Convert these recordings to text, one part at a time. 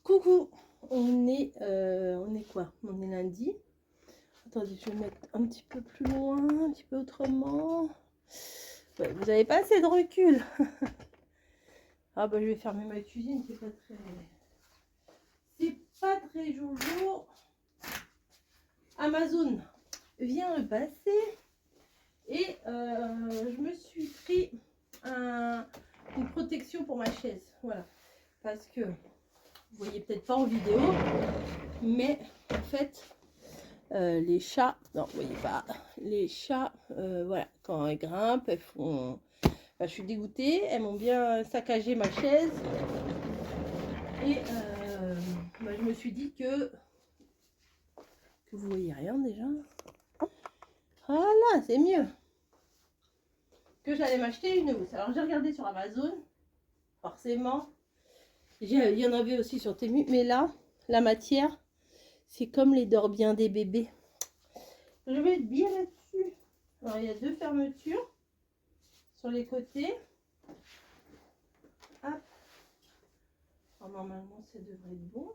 Coucou, on est quoi? On est lundi. Attendez, je vais mettre un petit peu plus loin, un petit peu autrement. Ouais, vous n'avez pas assez de recul. Ah bah je vais fermer ma cuisine, c'est pas très jojo. Amazon vient le passer et je me suis pris une protection pour ma chaise. Voilà, parce que vous voyez peut-être pas en vidéo, mais en fait les chats, non vous voyez pas, les chats voilà, quand elles grimpent elles font, enfin, je suis dégoûtée, elles m'ont bien saccagé ma chaise et je me suis dit que vous voyez rien déjà, voilà c'est mieux, que j'allais m'acheter une housse. Alors j'ai regardé sur Amazon, forcément il y en avait aussi sur Temu, mais là la matière c'est comme les Dorbiens des bébés. Je vais être bien là-dessus. Alors il y a deux fermetures sur les côtés. Hop. Alors, normalement ça devrait être bon.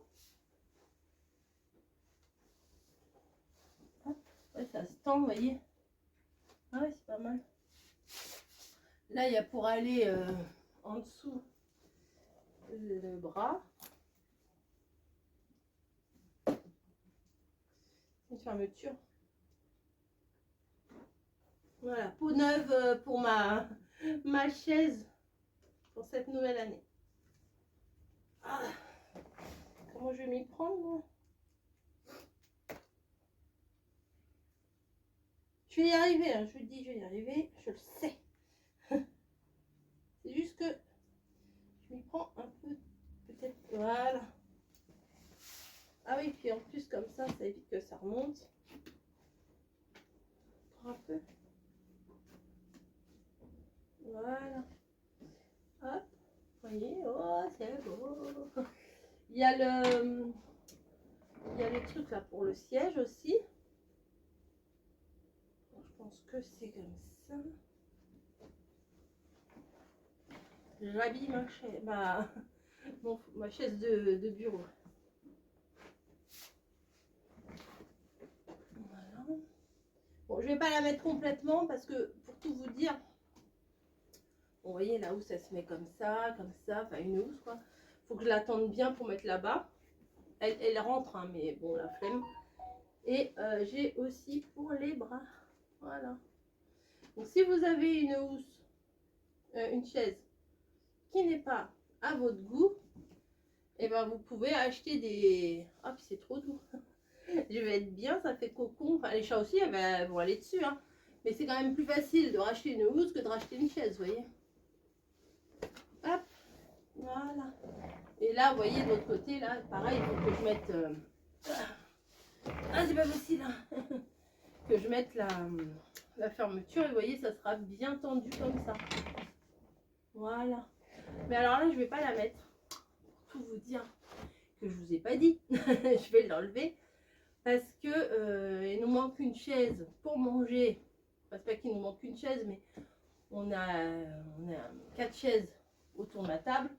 Hop. Ouais, ça se tend, vous voyez. Ah ouais, c'est pas mal. Là il y a pour aller en dessous le bras. Une fermeture. Voilà, peau neuve pour ma chaise pour cette nouvelle année. Ah, comment je vais m'y prendre moi? Je vais y arriver, hein, je vous le dis, je vais y arriver, je le sais. C'est juste que je m'y prends un peu, peut-être, voilà. Ah oui, puis en plus comme ça évite que ça remonte. Encore un peu. Voilà. Hop, vous voyez, oh c'est beau. Il y a le truc là pour le siège aussi. Je pense que c'est comme ça. J'habille ma chaise, ma chaise de bureau. Voilà. Bon, je vais pas la mettre complètement parce que pour tout vous dire, vous voyez la housse elle se met comme ça, enfin une housse quoi. Faut que je la tende bien pour mettre là-bas. Elle rentre, hein, mais bon la flemme. Et j'ai aussi pour les bras. Voilà. Donc si vous avez une housse, une chaise qui n'est pas à votre goût, et ben vous pouvez acheter des. Ah puis c'est trop doux. Je vais être bien, ça fait cocon. Enfin les chats aussi, elles vont aller dessus, hein. Mais c'est quand même plus facile de racheter une housse que de racheter une chaise, vous voyez. Hop, voilà. Et là, vous voyez de l'autre côté, là, pareil, il faut que je mette. Ah c'est pas possible. Hein. Que je mette la fermeture et vous voyez ça sera bien tendu comme ça. Voilà. Mais alors là je vais pas la mettre pour tout vous dire que je vous ai pas dit. Je vais l'enlever parce que il nous manque une chaise pour manger. Enfin, c'est pas qu'il nous manque une chaise, mais on a 4 chaises autour de la table.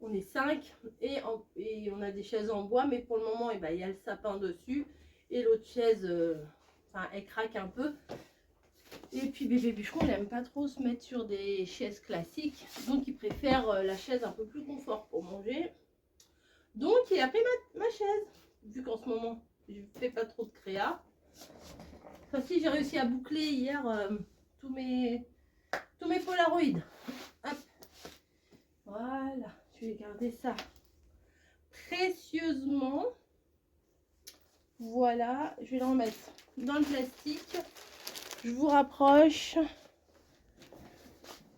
On est 5 et on a des chaises en bois, mais pour le moment il y a le sapin dessus et l'autre chaise elle craque un peu. Et puis bébé bûcheron il n'aime pas trop se mettre sur des chaises classiques, donc il préfère la chaise un peu plus confort pour manger. Donc il a pris ma chaise, vu qu'en ce moment je ne fais pas trop de créa. Enfin si, j'ai réussi à boucler hier tous mes polaroids. Hop. Voilà, je vais garder ça précieusement. Voilà, je vais le remettre dans le plastique. Je vous rapproche.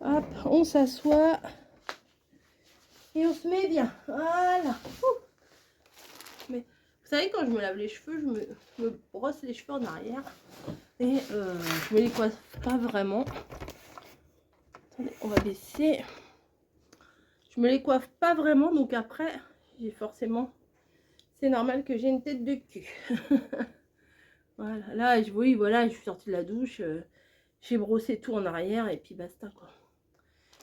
Hop, on s'assoit. Et on se met bien. Voilà. Mais vous savez, quand je me lave les cheveux, je me brosse les cheveux en arrière. Et je me les coiffe pas vraiment. Attendez, on va baisser. Je me les coiffe pas vraiment. Donc après, j'ai forcément... C'est normal que j'ai une tête de cul. Voilà. Là, oui, voilà, je suis sortie de la douche. J'ai brossé tout en arrière et puis basta quoi.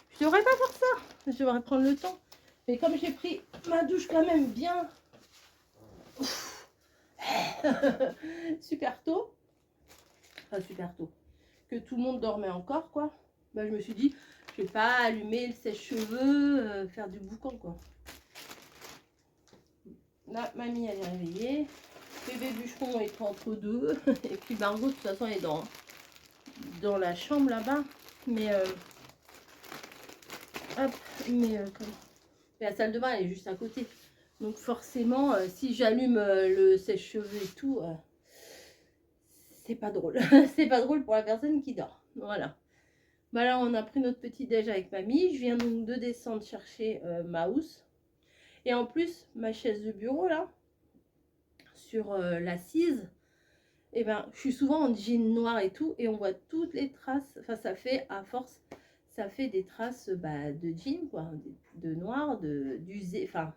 Je devrais pas faire ça. Je devrais prendre le temps. Mais comme j'ai pris ma douche quand même bien super tôt. Enfin, super tôt. Que tout le monde dormait encore, quoi. Bah, je me suis dit, je vais pas allumer le sèche-cheveux, faire du boucan, quoi. Là, mamie, elle est réveillée. Bébé bûcheron est entre deux. Et puis Margot, de toute façon, elle est dans la chambre là-bas. Mais, hop, mais, mais la salle de bain, elle est juste à côté. Donc forcément, si j'allume le sèche-cheveux et tout, c'est pas drôle. C'est pas drôle pour la personne qui dort. Voilà. Bah là, on a pris notre petit déj avec mamie. Je viens donc de descendre chercher ma housse. Et en plus, ma chaise de bureau, là, sur l'assise, et ben, je suis souvent en jean noir et tout. Et on voit toutes les traces. Enfin, ça fait, à force, ça fait des traces de jean, quoi. De noir, d'usé. Enfin,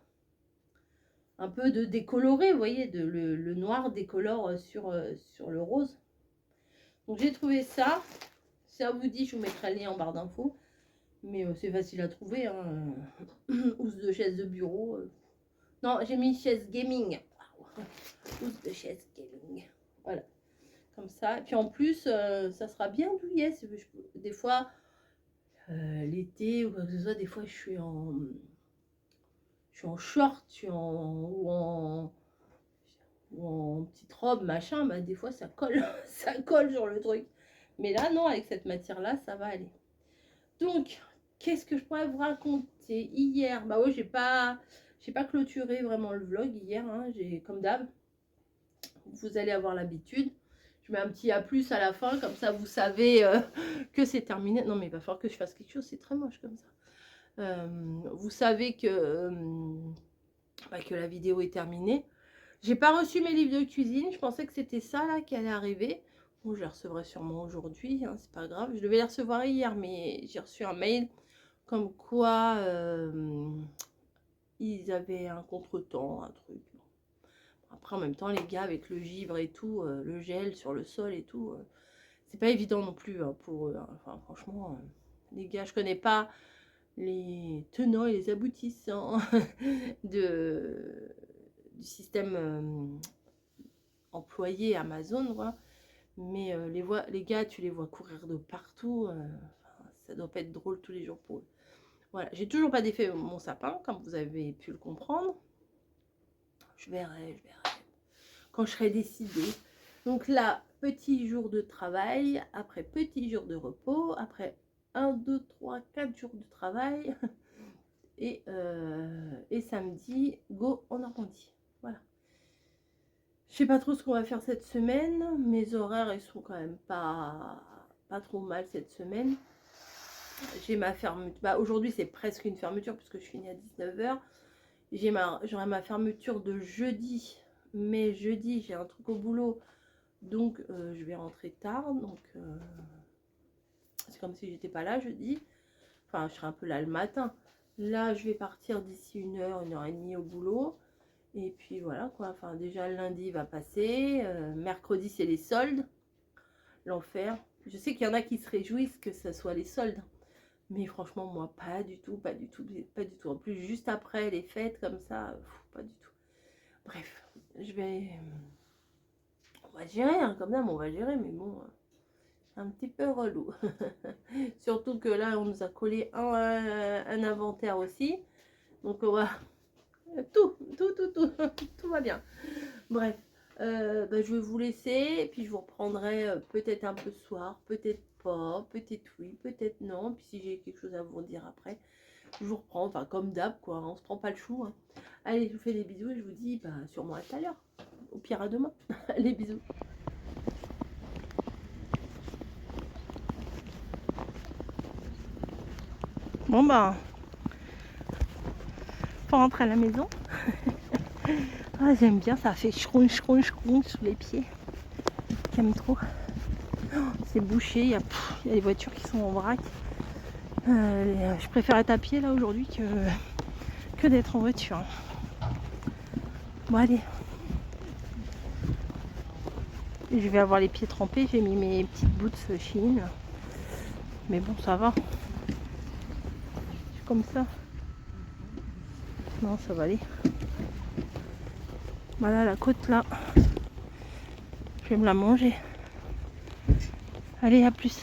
un peu de décoloré, vous voyez. Le noir décolore sur le rose. Donc, j'ai trouvé ça. Si ça vous dit, je vous mettrai le lien en barre d'infos. Mais c'est facile à trouver. Hein. Housse de chaise de bureau. Non, j'ai mis chaise gaming. Housse de chaise gaming. Voilà. Comme ça. Et puis en plus, ça sera bien douillet. Des fois, l'été ou quoi que ce soit, des fois, je suis en short, ou en petite robe, machin. Bah, des fois, ça colle. Ça colle sur le truc. Mais là, non, avec cette matière-là, ça va aller. Donc, qu'est-ce que je pourrais vous raconter hier? Bah ouais, j'ai pas clôturé vraiment le vlog hier, hein. J'ai, comme d'hab, vous allez avoir l'habitude. Je mets un petit A+ à la fin, comme ça vous savez que c'est terminé. Non mais il va falloir que je fasse quelque chose, c'est très moche comme ça. Vous savez que la vidéo est terminée. J'ai pas reçu mes livres de cuisine, je pensais que c'était ça là qui allait arriver. Bon, je les recevrai sûrement aujourd'hui, hein, c'est pas grave. Je devais les recevoir hier, mais j'ai reçu un mail comme quoi ils avaient un contretemps, un truc. Après, en même temps, les gars, avec le givre et tout, le gel sur le sol et tout, c'est pas évident non plus hein, pour eux. Hein. Enfin, franchement, les gars, je connais pas les tenants et les aboutissants du système employé Amazon, quoi. Mais les gars, tu les vois courir de partout. Ça doit pas être drôle tous les jours pour eux. Voilà, j'ai toujours pas défait mon sapin, comme vous avez pu le comprendre. Je verrai. Quand je serai décidée. Donc là, petit jour de travail, après petit jour de repos, après 1, 2, 3, 4 jours de travail. Et samedi, go en Normandie. Voilà. Je sais pas trop ce qu'on va faire cette semaine. Mes horaires, ils sont quand même pas trop mal cette semaine. J'ai ma fermeture. Bah, aujourd'hui, c'est presque une fermeture puisque je finis à 19 h. J'aurai ma fermeture de jeudi. Mais jeudi, j'ai un truc au boulot. Donc, je vais rentrer tard. Donc, c'est comme si j'étais pas là jeudi. Enfin, je serai un peu là le matin. Là, je vais partir d'ici 1 h, 1 h 30 au boulot. Et puis voilà quoi. Enfin, déjà, lundi va passer. Mercredi, c'est les soldes. L'enfer. Je sais qu'il y en a qui se réjouissent que ce soit les soldes. Mais franchement, moi, pas du tout. En plus, juste après les fêtes, comme ça, pas du tout. Bref, on va gérer, hein, comme ça, on va gérer, mais bon, un petit peu relou. Surtout que là, on nous a collé un inventaire aussi. Donc, on va... Tout va bien. Bref, je vais vous laisser, et puis je vous reprendrai peut-être un peu ce soir, peut-être pas, peut-être oui, peut-être non. Puis si j'ai quelque chose à vous dire après, je vous reprends, enfin comme d'hab quoi, on se prend pas le chou. Hein. Allez, je vous fais des bisous et je vous dis sûrement à tout à l'heure. Au pire à demain. Allez, bisous. Bon faut rentrer à la maison. Ah, j'aime bien, ça fait chroun sous les pieds. J'aime trop. Oh, c'est bouché, il y a les voitures qui sont en vrac. Je préfère être à pied là aujourd'hui que d'être en voiture. Bon allez. Je vais avoir les pieds trempés, j'ai mis mes petites boots Shein. Mais bon, ça va. Comme ça. Non, ça va aller. Voilà la côte là. Je vais me la manger. Allez, à plus.